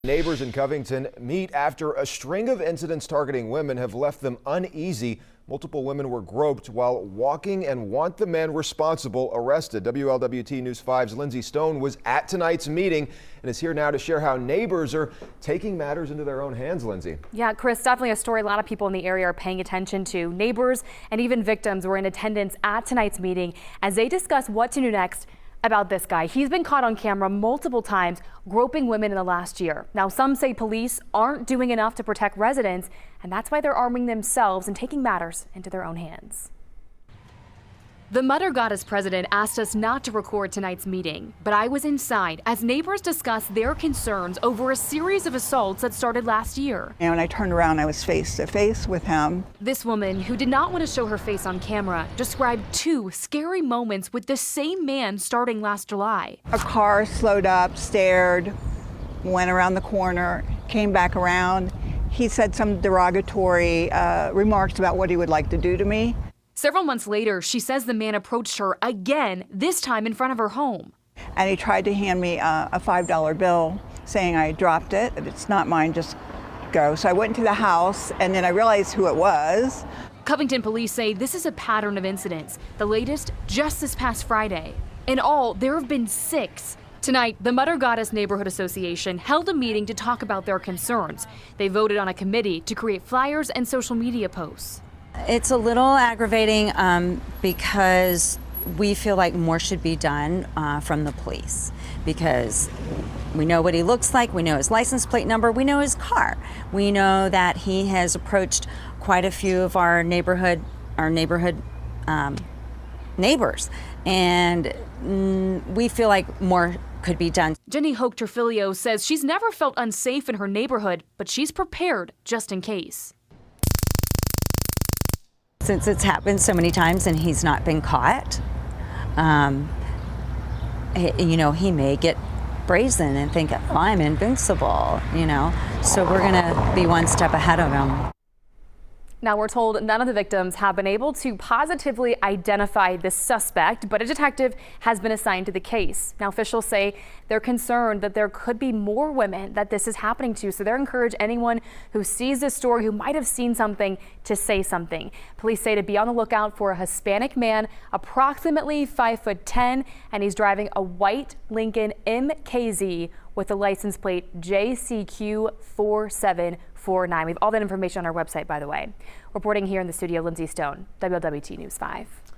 Neighbors in Covington meet after a string of incidents targeting women have left them uneasy. Multiple women were groped while walking and want the men responsible arrested. WLWT News 5's Lindsay Stone was at tonight's meeting and is here now to share how neighbors are taking matters into their own hands. Lindsay. Yeah, Chris, definitely a story a lot of people in the area are paying attention to. Neighbors and even victims were in attendance at tonight's meeting as they discuss what to do next about this guy. He's been caught on camera multiple times groping women in the last year. Now, some say police aren't doing enough to protect residents, and that's why they're arming themselves and taking matters into their own hands. The Mother Goddess president asked us not to record tonight's meeting, but I was inside as neighbors discussed their concerns over a series of assaults that started last year. And when I turned around, I was face to face with him. This woman, who did not want to show her face on camera, described two scary moments with the same man starting last July. A car slowed up, stared, went around the corner, came back around. He said some derogatory remarks about what he would like to do to me. Several months later, she says the man approached her again, this time in front of her home. And he tried to hand me a $5 bill, saying I dropped it. It's not mine, just go. So I went into the house, and then I realized who it was. Covington police say this is a pattern of incidents, the latest just this past Friday. In all, there have been 6. Tonight, the Mother Goddess Neighborhood Association held a meeting to talk about their concerns. They voted on a committee to create flyers and social media posts. It's a little aggravating because we feel like more should be done from the police, because we know what he looks like, we know his license plate number, we know his car. We know that he has approached quite a few of our neighborhood neighbors, and we feel like more could be done. Jenny Hoke Trafilio says she's never felt unsafe in her neighborhood, but she's prepared just in case. Since it's happened so many times and he's not been caught, he may get brazen and think, oh, I'm invincible, so we're gonna be one step ahead of him. Now, we're told none of the victims have been able to positively identify the suspect, but a detective has been assigned to the case. Now, officials say they're concerned that there could be more women that this is happening to, so they're encouraging anyone who sees this story, who might have seen something, to say something. Police say to be on the lookout for a Hispanic man, approximately 5'10", and he's driving a white Lincoln MKZ with the license plate JCQ4749. We have all that information on our website, by the way. Reporting here in the studio, Lindsay Stone, WLWT News 5.